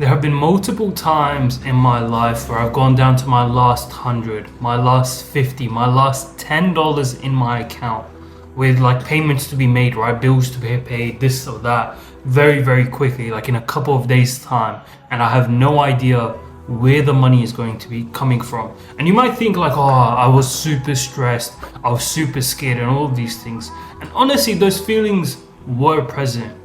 There have been multiple times in my life where I've gone down to my last 100, my last 50, my last $10 in my account with like payments to be made, right? Bills to be paid, this or that, very, very quickly, like in a couple of days' time. And I have no idea where the money is going to be coming from. And you might think like, oh, I was super stressed, I was super scared and all of these things. And honestly, those feelings were present.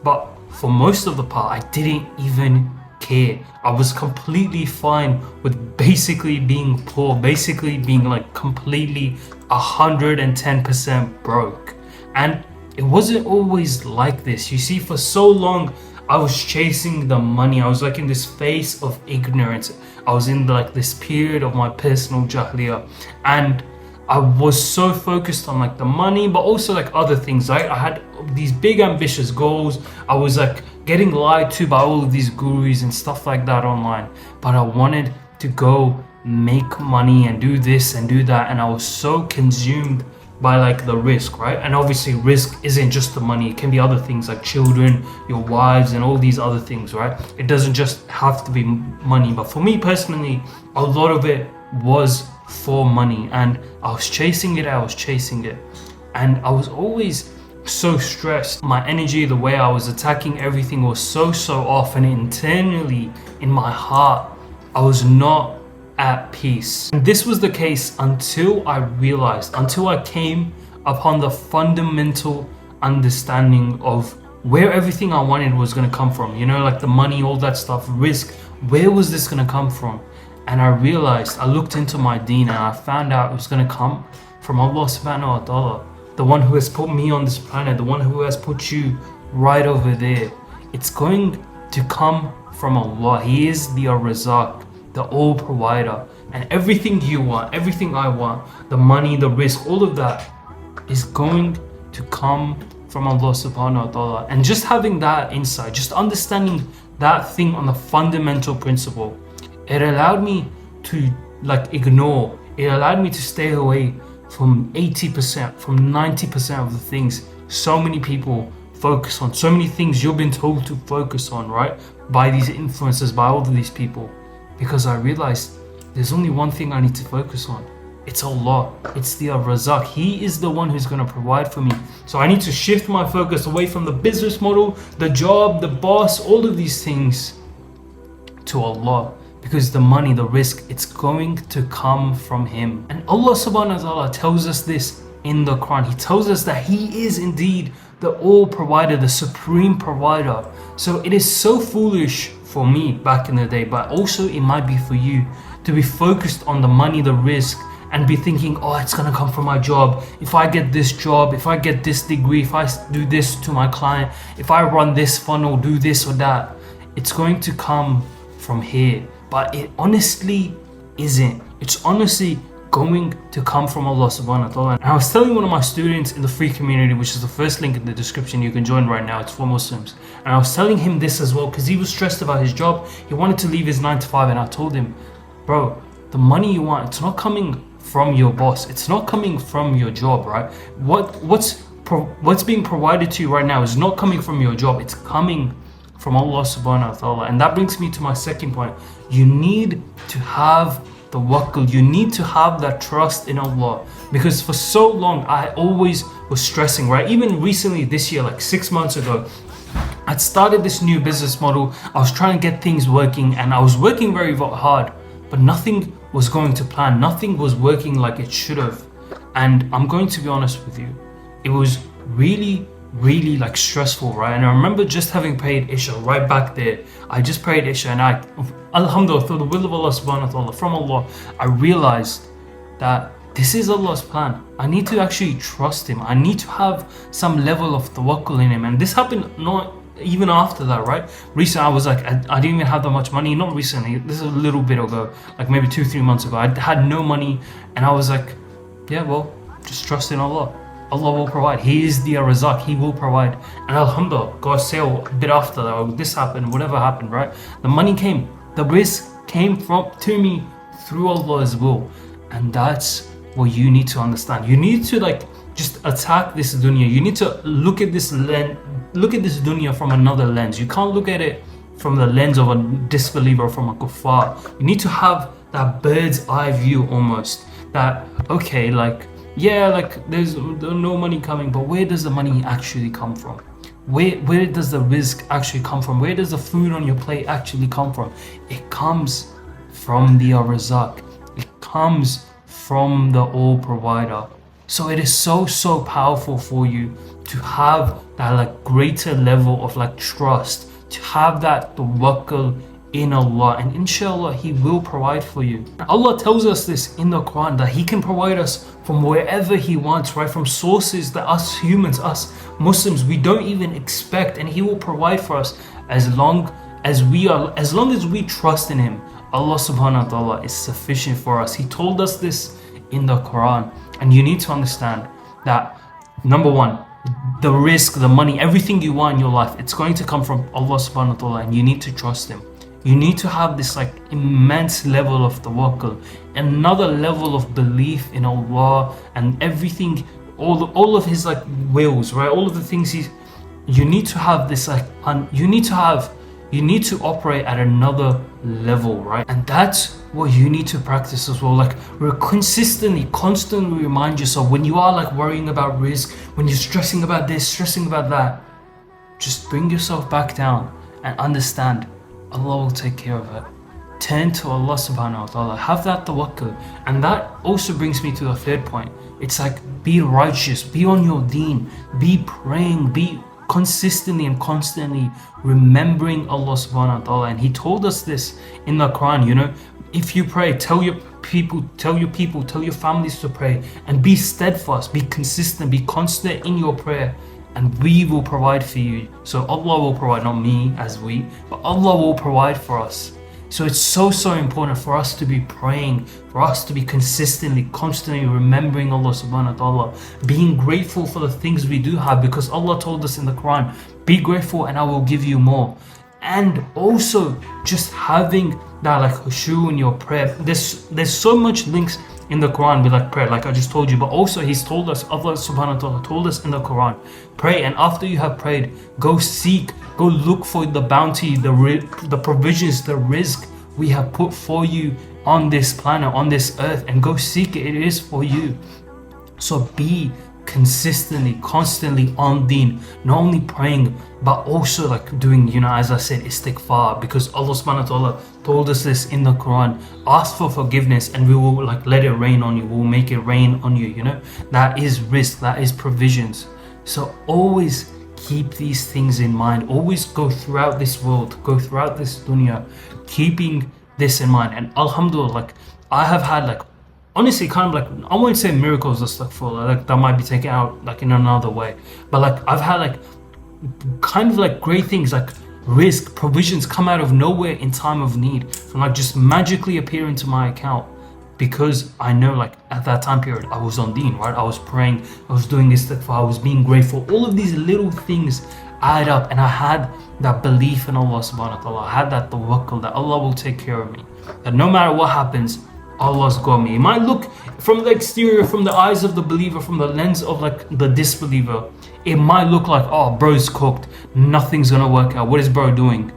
But for most of the part, I didn't even care. I was completely fine with basically being poor, basically being like completely 110% broke. And it wasn't always like this. You see, for so long, I was chasing the money. I was like in this phase of ignorance. I was in like this period of my personal jahliyyah. And I was so focused on like the money, but also like other things. I had these big ambitious goals. I was like getting lied to by all of these gurus and stuff like that online. But I wanted to go make money and do this and do that. And I was so consumed by like the risk, right? And obviously risk isn't just the money. It can be other things like children, your wives, and all these other things, right? It doesn't just have to be money. But for me personally, a lot of it was for money, and I was chasing it. And I was always so stressed. My energy, the way I was attacking everything was so off, and internally in my heart I was not at peace. And this was the case until I came upon the fundamental understanding of where everything I wanted was going to come from. You know, like the money, all that stuff, risk, where was this going to come from? And I realized, I looked into my deen and I found out it was going to come from Allah subhanahu wa ta'ala, the one who has put me on this planet, the one who has put you right over there. It's going to come from Allah. He is the Rizq, the all provider. And everything you want, everything I want, the money, the risk, all of that is going to come from Allah subhanahu wa ta'ala. And just having that insight, just understanding that thing on the fundamental principle, it allowed me to like ignore, it allowed me to stay away from 80%, from 90% of the things so many people focus on, so many things you've been told to focus on, right? By these influencers, by all of these people. Because I realized there's only one thing I need to focus on. It's Allah. It's the Rizq. He is the one who's going to provide for me. So I need to shift my focus away from the business model, the job, the boss, all of these things to Allah. Because the money, the risk, it's going to come from Him. And Allah subhanahu wa ta'ala tells us this in the Quran. He tells us that He is indeed the all provider, the supreme provider. So it is so foolish for me back in the day, but also it might be for you, to be focused on the money, the risk, and be thinking, oh, it's gonna come from my job. If I get this job, if I get this degree, if I do this to my client, if I run this funnel, do this or that, it's going to come from here. But it honestly isn't. It's honestly going to come from Allah subhanahu wa ta'ala. And I was telling one of my students in the free community, which is the first link in the description, you can join right now, it's for Muslims. And I was telling him this as well, because he was stressed about his job. He wanted to leave his 9 to 5, and I told him, bro, the money you want, it's not coming from your boss. It's not coming from your job, right? What's being provided to you right now is not coming from your job. It's coming from Allah subhanahu wa ta'ala. And that brings me to my second point. You need to have the tawakkul. You need to have that trust in Allah. Because for so long, I always was stressing, right? Even recently this year, like 6 months ago, I'd started this new business model. I was trying to get things working, and I was working very hard, but nothing was going to plan. Nothing was working like it should have. And I'm going to be honest with you, it was really like stressful, right? And I remember just having prayed Isha right back there. I just prayed Isha, and Alhamdulillah, through the will of Allah subhanahu wa ta'ala, from Allah, I realized that this is Allah's plan. I need to actually trust Him. I need to have some level of tawakkul in Him. And this happened not even after that, right? Recently, I was like, I didn't even have that much money. Not recently, this is a little bit ago, like maybe 2-3 months ago. I had no money, and I was like, yeah, well, just trust in Allah. Allah will provide. He is the Rizq. He will provide. And Alhamdulillah, God sale a bit after that, or this happened, whatever happened, right? The money came. The risk came to me through Allah's will. And that's what you need to understand. You need to like just attack this dunya. You need to look at this dunya from another lens. You can't look at it from the lens of a disbeliever, from a kuffar. You need to have that bird's eye view almost. That, okay, like, yeah, like there's no money coming, but where does the money actually come from? Where does the rizq actually come from? Where does the food on your plate actually come from? It comes from the Razak. It comes from the all provider. So it is so powerful for you to have that like greater level of like trust, to have that tawakkul in Allah, and inshallah He will provide for you. Allah tells us this in the Quran, that He can provide us from wherever He wants, right? From sources that us humans, us Muslims, we don't even expect, and He will provide for us as long as we trust in Him. Allah subhanahu wa ta'ala is sufficient for us. He told us this in the Quran, and you need to understand that, number one, the rizq, the money, everything you want in your life, it's going to come from Allah subhanahu wa ta'ala, and you need to trust Him. You need to have this like immense level of tawakkul, another level of belief in Allah and everything, all of His like wills, right? All of the things you need to have this like, you need to operate at another level, right? And that's what you need to practice as well. Like, constantly remind yourself when you are like worrying about rizq, when you're stressing about this, stressing about that, just bring yourself back down and understand Allah will take care of it. Turn to Allah subhanahu wa ta'ala. Have that tawakkul. And that also brings me to the third point. It's like, be righteous, be on your deen, be praying, be consistently and constantly remembering Allah subhanahu wa ta'ala. And He told us this in the Quran, you know, if you pray, tell your families to pray, and be steadfast, be consistent, be constant in your prayer, and we will provide for you. So Allah will provide, not me as we, but Allah will provide for us. So it's so important for us to be praying, for us to be constantly, constantly remembering Allah subhanahu wa ta'ala, being grateful for the things we do have, because Allah told us in the Quran, be grateful and I will give you more. And also just having that like khushu in your prayer. There's so much links in the Quran with like prayer, like I just told you, but also He's told us, Allah subhanahu wa ta'ala told us in the Quran, pray, and after you have prayed, go look for the bounty, the provisions, the rizq we have put for you on this planet, on this earth, and go seek it. It is for you. So be consistently, constantly on deen, not only praying, but also like doing, you know, as I said, istighfar, because Allah subhanahu wa ta'ala told us this in the Quran. Ask for forgiveness and we will like let it rain on you, we'll make it rain on you, you know. That is rizq, that is provisions. So always keep these things in mind. Always go throughout this world, go throughout this dunya, keeping this in mind. And alhamdulillah, like I have had like, honestly, kind of like, I won't say miracles or stuff for like that might be taken out like in another way, but like I've had like kind of like great things, like rizq, provisions come out of nowhere in time of need, and like just magically appear into my account, because I know like at that time period I was on deen, right? I was praying, I was doing istighfar, I was being grateful. All of these little things add up, and I had that belief in Allah subhanahu wa ta'ala. I had that tawakkul that Allah will take care of me, that no matter what happens, Allah's got me. It might look from the exterior, from the eyes of the believer, from the lens of like the disbeliever, it might look like, oh, bro's cooked, nothing's gonna work out, what is bro doing?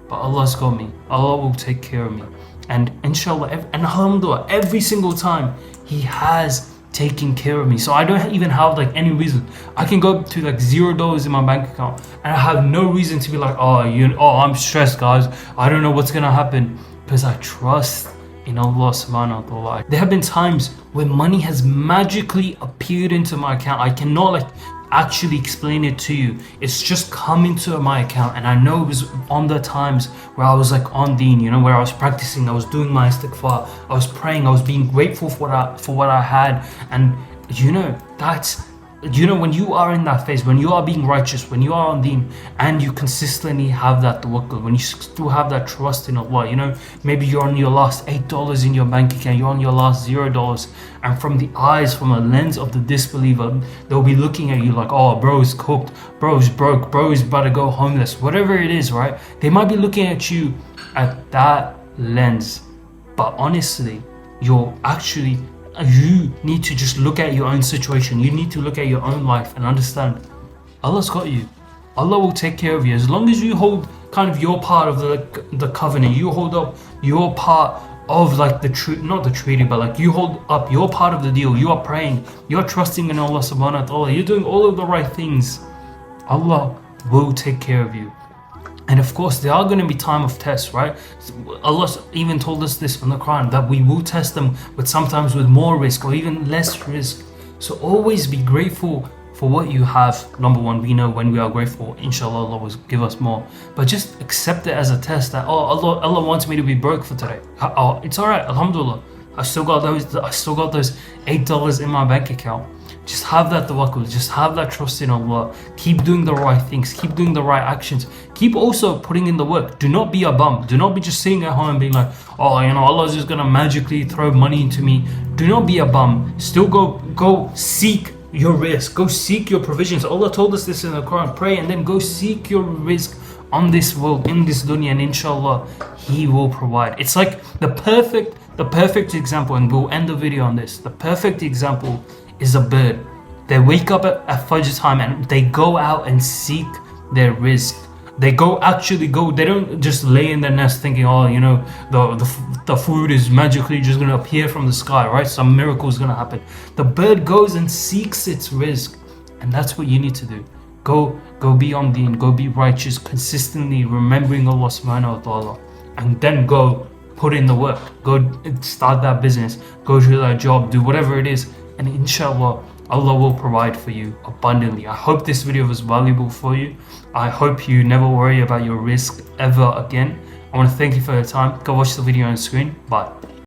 But Allah's got me. Allah will take care of me. And inshallah, and alhamdulillah, every single time He has taken care of me. So I don't even have like any reason. I can go to like $0 in my bank account and I have no reason to be like, I'm stressed, guys, I don't know what's gonna happen, because I trust in Allah subhanahu wa ta'ala. There have been times where money has magically appeared into my account. I cannot like actually explain it to you. It's just come into my account, and I know it was on the times where I was like on deen, you know, where I was practicing, I was doing my istighfar, I was praying, I was being grateful for what I had. And you know, that's, you know, when you are in that phase, when you are being righteous, when you are on deen, and you consistently have that tawakkul, when you still have that trust in Allah, you know, maybe you're on your last $8 in your bank account, you're on your last $0, and from the eyes, from a lens of the disbeliever, they'll be looking at you like, oh, bro's cooked, bro's broke, bro's about to go homeless, whatever it is, right? They might be looking at you at that lens, but honestly, you need to just look at your own situation. You need to look at your own life and understand Allah's got you. Allah will take care of you. As long as you hold kind of your part of the covenant. You hold up your part of like the not the treaty, but like you hold up your part of the deal. You are praying, you're trusting in Allah subhanahu wa ta'ala, you're doing all of the right things. Allah will take care of you. And of course, there are going to be time of tests, right? Allah even told us this in the Quran, that we will test them, but sometimes with more risk or even less risk. So always be grateful for what you have. Number one, we know when we are grateful, inshallah, Allah will give us more. But just accept it as a test that, oh, Allah wants me to be broke for today. Oh, it's alright, alhamdulillah. I still got those $8 in my bank account. Just have that tawakkul, just have that trust in Allah. Keep doing the right things, keep doing the right actions. Keep also putting in the work. Do not be a bum. Do not be just sitting at home and being like, oh, Allah's just gonna magically throw money into me. Do not be a bum. Still go seek your rizq. Go seek your provisions. Allah told us this in the Quran. Pray and then go seek your rizq on this world, in this dunya, and inshallah, He will provide. It's like the perfect example, and we'll end the video on this. The perfect example is a bird. They wake up at Fajr time and they go out and seek their rizq. They they don't just lay in their nest thinking, oh, the food is magically just going to appear from the sky, right? Some miracle is going to happen. The bird goes and seeks its rizq. And that's what you need to do. Go be on deen, go be righteous, consistently remembering Allah subhanahu wa ta'ala. And then go put in the work. Go start that business. Go to that job. Do whatever it is. And inshallah, Allah will provide for you abundantly. I hope this video was valuable for you. I hope you never worry about your rizq ever again. I want to thank you for your time. Go watch the video on the screen. Bye.